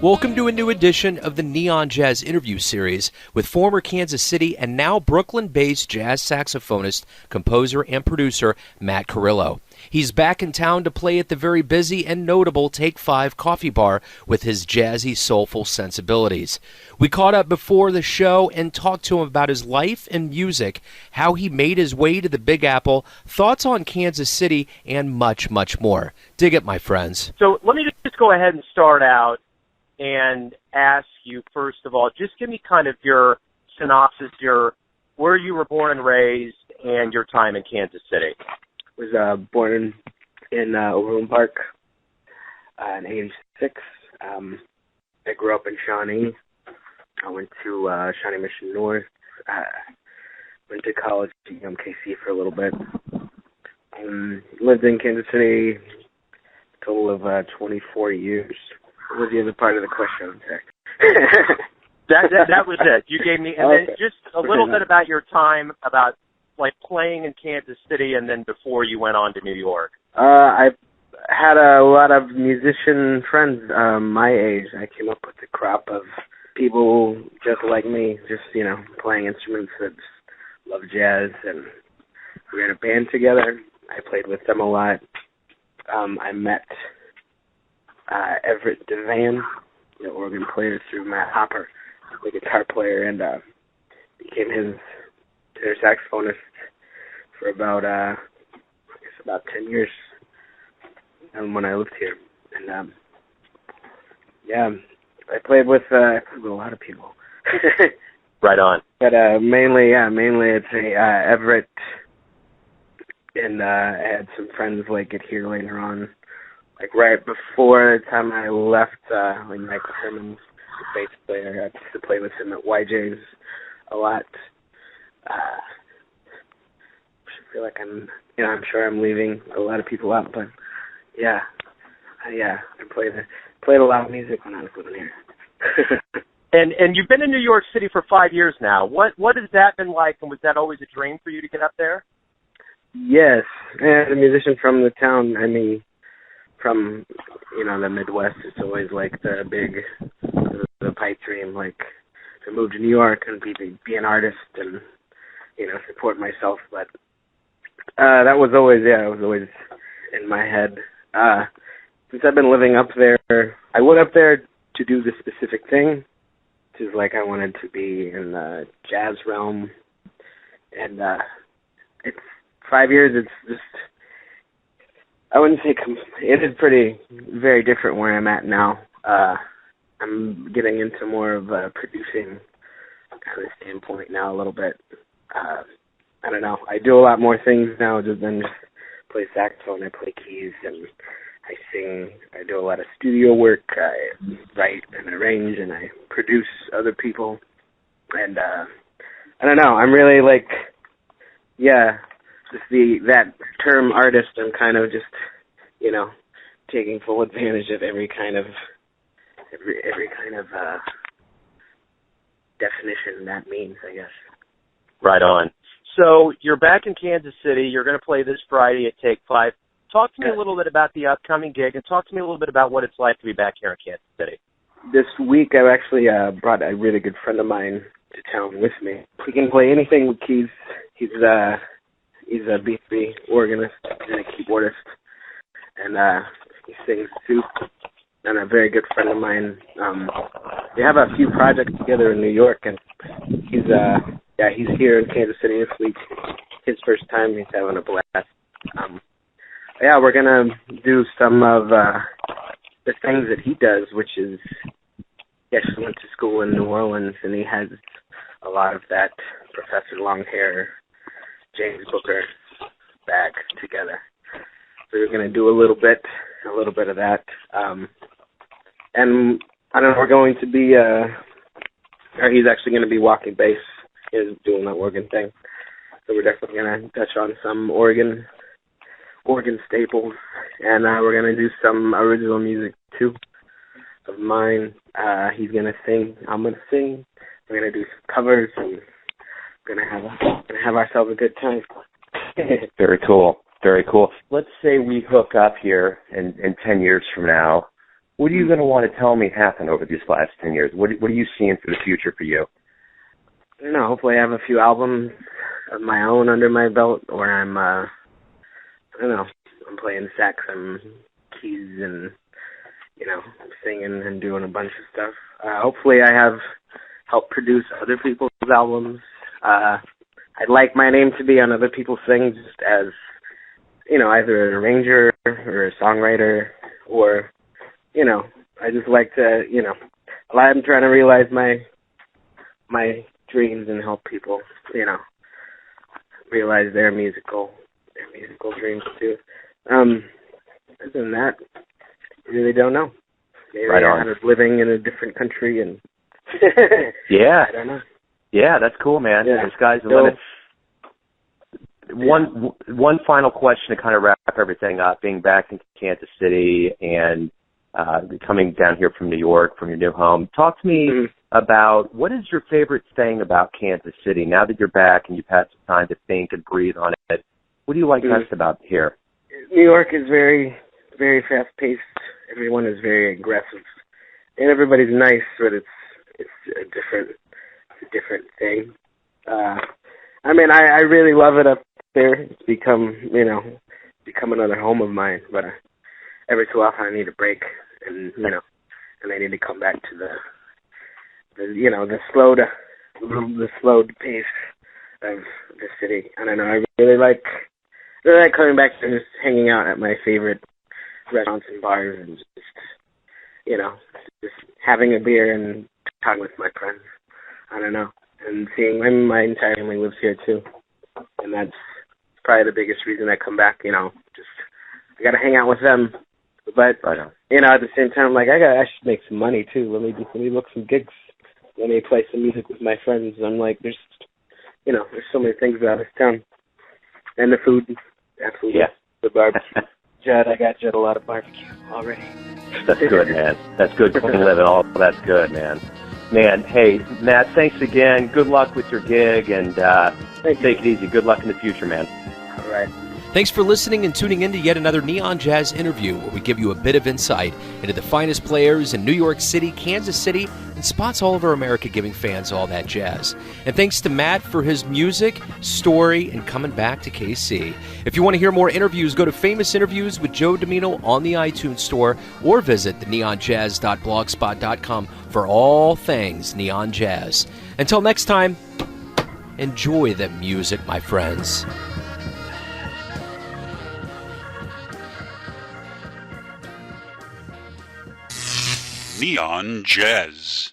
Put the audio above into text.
Welcome to a new edition of the Neon Jazz interview series with former Kansas City and now Brooklyn-based jazz saxophonist, composer, and producer Matt Carrillo. He's back in town to play at the very busy and notable Take 5 Coffee Bar with his jazzy, soulful sensibilities. We caught up before the show and talked to him about his life and music, how he made his way to the Big Apple, thoughts on Kansas City, and much, much more. Dig it, my friends. So let me just go ahead and start out and ask you, first of all, just give me kind of your synopsis, where you were born and raised, and your time in Kansas City. Was born in Overland Park in '86. I grew up in Shawnee. I went to Shawnee Mission North. Went to college at UMKC for a little bit. Lived in Kansas City a total of 24 years. What was the other part of the question? That was it. You gave me, and okay. Then just a little bit about your time, about like playing in Kansas City, and then before you went on to New York. I had a lot of musician friends my age. I came up with a crop of people just like me, just playing instruments that love jazz, and we were in a band together. I played with them a lot. I met Everett Devan, the organ player, through Matt Hopper, the guitar player, and became his tenor saxophonist for about 10 years when I lived here. And I played with a lot of people. Right on. But mainly it's Everett, and I had some friends like it here later on. Like right before the time I left, like Michael Herman's the bass player, I used to play with him at YJ's a lot. I feel like I'm sure I'm leaving a lot of people out, but I played a lot of music when I was living here. And you've been in New York City for 5 years now. What has that been like, and was that always a dream for you to get up there? Yes, as a musician from the town, from the Midwest, it's always like the pipe dream, like to move to New York and be an artist and support myself. But that was always in my head. Since I've been living up there, I went up there to do the specific thing, which is like I wanted to be in the jazz realm, and it's 5 years. It's just, I wouldn't say it is very different where I'm at now. I'm getting into more of a producing kind of standpoint now a little bit. I don't know. I do a lot more things now than just play saxophone. I play keys and I sing. I do a lot of studio work. I write and arrange and I produce other people. And I don't know. I'm really just that term artist, I'm kind of just, taking full advantage of every kind of definition that means, I guess. Right on. So you're back in Kansas City. You're going to play this Friday at Take 5. Talk to me a little bit about the upcoming gig, and talk to me a little bit about what it's like to be back here in Kansas City. This week I've actually brought a really good friend of mine to town with me. He can play anything with keys. He's a B3 organist and a keyboardist, and he sings too. And a very good friend of mine. We have a few projects together in New York, and he's here in Kansas City this week. His first time. He's having a blast. We're gonna do some of the things that he does, which is he actually went to school in New Orleans, and he has a lot of that Professor Longhair, James Booker back together. So we're going to do a little bit of that. And I don't know, we're going to be, or he's actually going to be walking bass. He's doing that organ thing. So we're definitely going to touch on some organ staples. And we're going to do some original music too of mine. He's going to sing. I'm going to sing. We're going to do some covers, and we're going to have ourselves a good time. Very cool. Very cool. Let's say we hook up here in 10 years from now. what are you going to want to tell me happened over these last 10 years? What are you seeing for the future for you? Hopefully I have a few albums of my own under my belt where I'm, I don't know, I'm playing sax and keys and, singing and doing a bunch of stuff. Hopefully I have helped produce other people's albums. I'd like my name to be on other people's things just as, either an arranger or a songwriter or, I just like to, I'm trying to realize my dreams and help people, realize their musical dreams too. Other than that, I really don't know. Maybe right on. I was living in a different country and yeah, I don't know. Yeah, that's cool, man. Yeah. The sky's the limit. One final question to kind of wrap everything up. Being back in Kansas City and coming down here from New York, from your new home, talk to me about what is your favorite thing about Kansas City now that you're back and you've had some time to think and breathe on it. What do you like best about here? New York is very, very fast-paced. Everyone is very aggressive, and everybody's nice, but it's a different thing. I really love it up there. It's become another home of mine. But every so often I need a break, and I need to come back to the slowed pace of the city. I don't know. I really like coming back and just hanging out at my favorite restaurants and bars and just having a beer and talking with my friends. I don't know. And seeing my entire family lives here too. And that's probably the biggest reason I come back, just I gotta hang out with them. But right on. At the same time, like I should make some money too. Let me book some gigs. Let me play some music with my friends. I'm like there's so many things about this town. And the food. Absolutely. Yeah. The barbecue. I got Judd a lot of barbecue already. That's good, man. That's good. Clean living. All that's good, man. Man, hey, Matt, thanks again. Good luck with your gig, and take it easy. Good luck in the future, man. All right. Thanks for listening and tuning in to yet another Neon Jazz interview where we give you a bit of insight into the finest players in New York City, Kansas City, and spots all over America giving fans all that jazz. And thanks to Matt for his music, story, and coming back to KC. If you want to hear more interviews, go to Famous Interviews with Joe Domino on the iTunes Store or visit theneonjazz.blogspot.com for all things Neon Jazz. Until next time, enjoy the music, my friends. Neon Jazz.